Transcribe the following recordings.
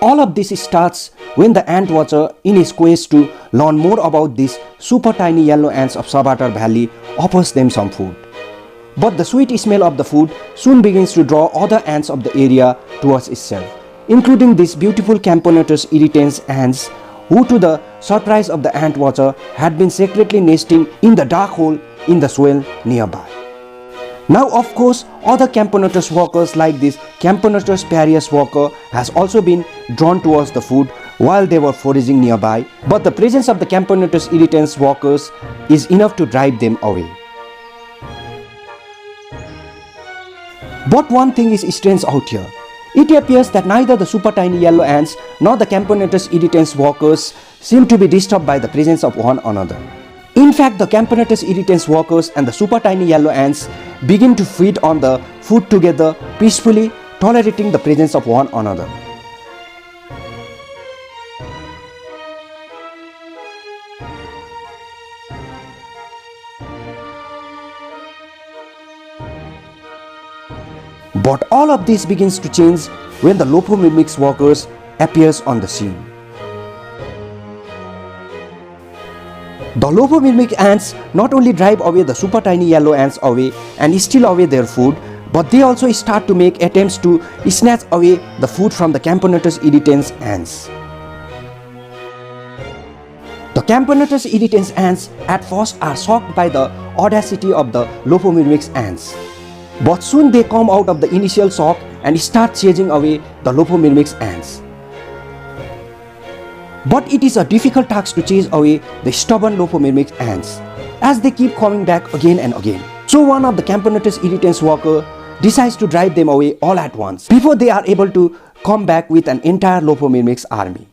All of this starts when the ant watcher, in his quest to learn more about these super tiny yellow ants of Savatar Valley, offers them some food. But the sweet smell of the food soon begins to draw other ants of the area towards itself, including these beautiful Camponotus irritans ants, who, to the surprise of the ant watcher, had been secretly nesting in the dark hole in the soil nearby. Now, of course, other Camponotus workers like this Camponotus parius worker has also been drawn towards the food while they were foraging nearby, but the presence of the Camponotus irritans workers is enough to drive them away. But one thing is strange out here. It appears that neither the super tiny yellow ants nor the Camponotus irritans workers seem to be disturbed by the presence of one another. In fact, the Camponotus irritans workers and the super tiny yellow ants begin to feed on the food together peacefully, tolerating the presence of one another. But all of this begins to change when the Lopomimics workers appears on the scene. The Lopomimic ants not only drive away the super tiny yellow ants away and steal away their food, but they also start to make attempts to snatch away the food from the Camponotus irritans ants. The Camponotus irritans ants at first are shocked by the audacity of the Lopomimics ants. But soon they come out of the initial shock and start chasing away the Lopomimics ants. But it is a difficult task to chase away the stubborn Lopomimics ants, as they keep coming back again and again. So one of the Camponotus irritans worker decides to drive them away all at once before they are able to come back with an entire Lopomimics army.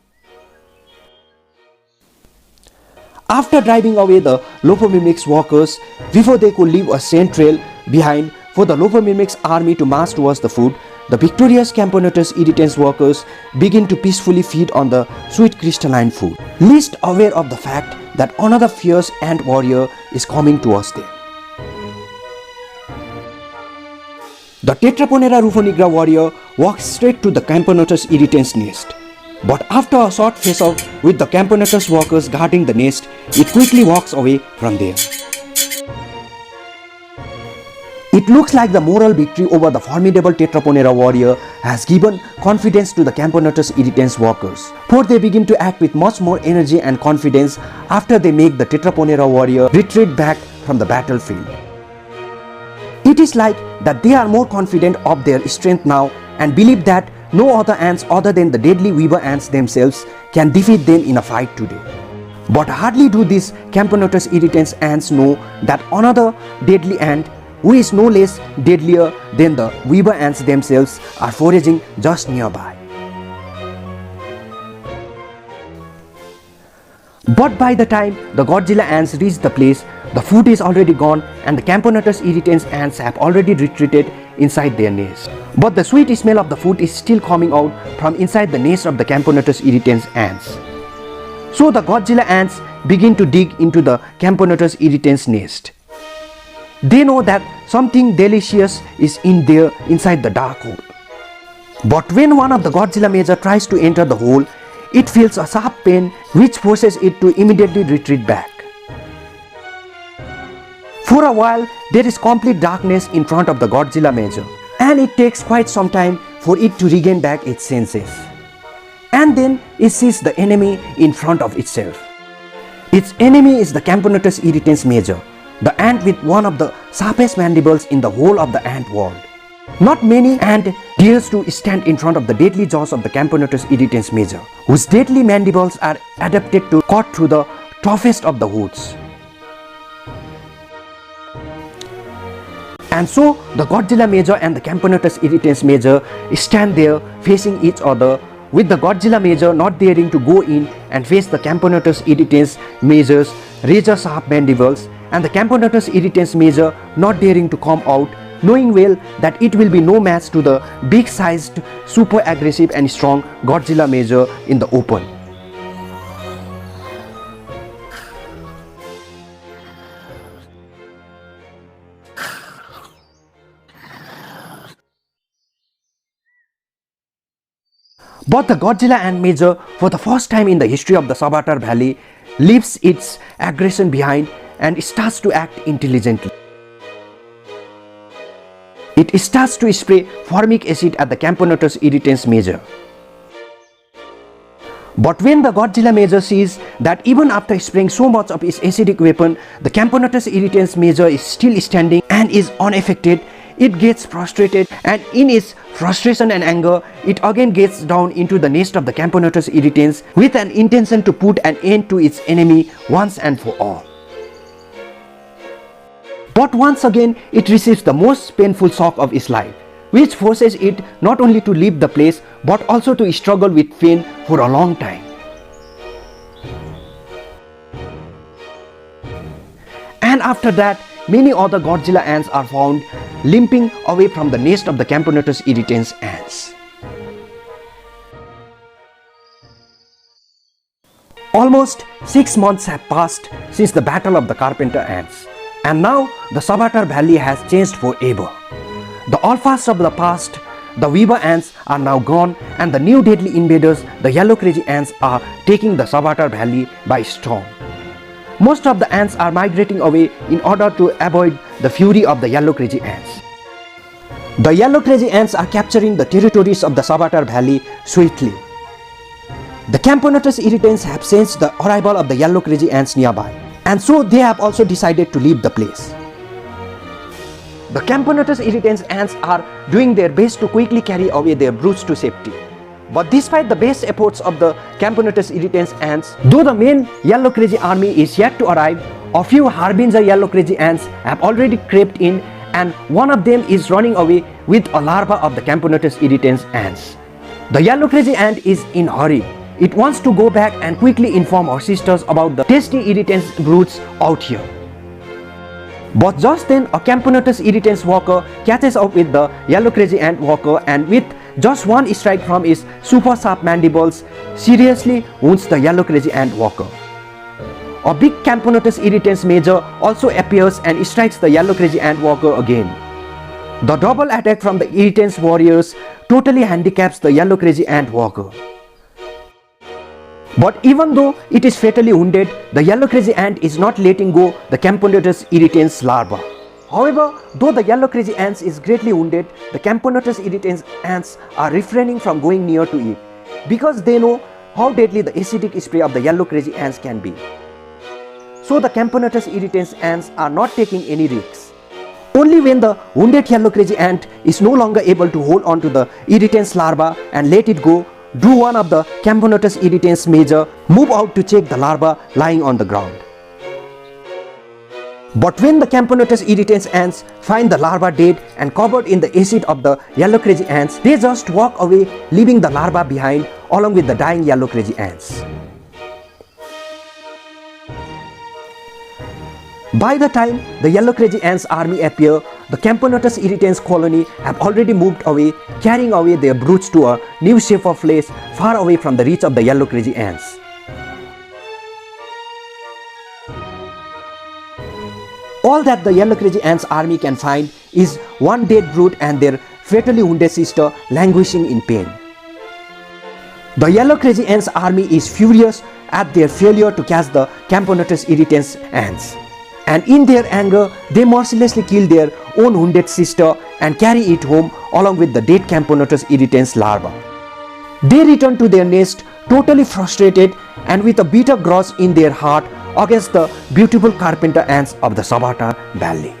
After driving away the Lopomimics workers before they could leave a scent trail behind for the Lopomimics army to march towards the food, the victorious Camponotus irritans workers begin to peacefully feed on the sweet crystalline food, least aware of the fact that another fierce ant warrior is coming towards them. The Tetraponera rufonigra warrior walks straight to the Camponotus irritans nest. But after a short face-off with the Camponotus workers guarding the nest, it quickly walks away from there. It looks like the moral victory over the formidable Tetraponera warrior has given confidence to the Camponotus irritans workers, for they begin to act with much more energy and confidence after they make the Tetraponera warrior retreat back from the battlefield. It is like that they are more confident of their strength now and believe that no other ants other than the deadly weaver ants themselves can defeat them in a fight today. But hardly do these Camponotus irritans ants know that another deadly ant, who is no less deadlier than the weaver ants themselves, are foraging just nearby. But by the time the Godzilla ants reach the place, the food is already gone and the Camponotus irritans ants have already retreated inside their nest. But the sweet smell of the food is still coming out from inside the nest of the Camponotus irritans ants. So the Godzilla ants begin to dig into the Camponotus irritans nest. They know that something delicious is in there inside the dark hole. But when one of the Godzilla major tries to enter the hole, it feels a sharp pain which forces it to immediately retreat back. For a while, there is complete darkness in front of the Godzilla major, and it takes quite some time for it to regain back its senses. And then it sees the enemy in front of itself. Its enemy is the Camponotus irritans major, the ant with one of the sharpest mandibles in the whole of the ant world. Not many ant dares to stand in front of the deadly jaws of the Camponotus irritans major, whose deadly mandibles are adapted to cut through the toughest of the woods. And so the Godzilla major and the Camponotus irritans major stand there facing each other, with the Godzilla major not daring to go in and face the Camponotus irritans major's razor sharp mandibles, and the Camponotus irritans major not daring to come out, knowing well that it will be no match to the big sized, super aggressive and strong Godzilla major in the open. But the Godzilla ant major, for the first time in the history of the Savatar Valley, leaves its aggression behind and starts to act intelligently. It starts to spray formic acid at the Camponotus irritans major. But when the Godzilla major sees that even after spraying so much of its acidic weapon, the Camponotus irritans major is still standing and is unaffected, it gets frustrated, and in its frustration and anger, it again gets down into the nest of the Camponotus irritans with an intention to put an end to its enemy once and for all. But once again, it receives the most painful shock of its life, which forces it not only to leave the place but also to struggle with pain for a long time. And after that, many other Godzilla ants are found limping away from the nest of the Camponotus irritans ants. Almost 6 months have passed since the battle of the Carpenter ants, and now the Savatar Valley has changed forever. The alphas of the past, the Weaver ants, are now gone, and the new deadly invaders, the yellow crazy ants, are taking the Savatar Valley by storm. Most of the ants are migrating away in order to avoid the fury of the yellow crazy ants. The yellow crazy ants are capturing the territories of the Savatar Valley swiftly. The Camponotus irritans have sensed the arrival of the yellow crazy ants nearby, and so they have also decided to leave the place. The Camponotus irritans ants are doing their best to quickly carry away their broods to safety. But despite the best efforts of the Camponotus irritans ants, though the main yellow crazy army is yet to arrive, a few harbinger yellow crazy ants have already crept in, and one of them is running away with a larva of the Camponotus irritans ants. The yellow crazy ant is in a hurry. It wants to go back and quickly inform our sisters about the tasty irritans broods out here. But just then, a Camponotus irritans worker catches up with the yellow crazy ant worker, and with just one strike from his super sharp mandibles, seriously wounds the yellow crazy ant worker. A big Camponotus irritans major also appears and strikes the yellow crazy ant worker again. The double attack from the irritans warriors totally handicaps the yellow crazy ant worker. But even though it is fatally wounded, the yellow crazy ant is not letting go the Camponotus irritans larva. However, though the yellow crazy ants is greatly wounded, the Camponotus irritans ants are refraining from going near to it because they know how deadly the acidic spray of the yellow crazy ants can be. So the Camponotus irritans ants are not taking any risks. Only when the wounded yellow crazy ant is no longer able to hold on to the irritans larva and let it go, do one of the Camponotus irritans major move out to check the larva lying on the ground. But when the Camponotus irritans ants find the larva dead and covered in the acid of the yellow crazy ants, they just walk away, leaving the larva behind along with the dying yellow crazy ants. By the time the yellow crazy ants army appear, the Camponotus irritans colony have already moved away, carrying away their broods to a new safer place far away from the reach of the yellow crazy ants. All that the yellow crazy ants army can find is one dead brood and their fatally wounded sister languishing in pain. The yellow crazy ants army is furious at their failure to catch the Camponotus irritans ants, and in their anger they mercilessly kill their own wounded sister and carry it home along with the dead Camponotus irritans larva. They return to their nest totally frustrated and with a bitter grudge in their heart against the beautiful Carpenter ants of the Savatar Valley.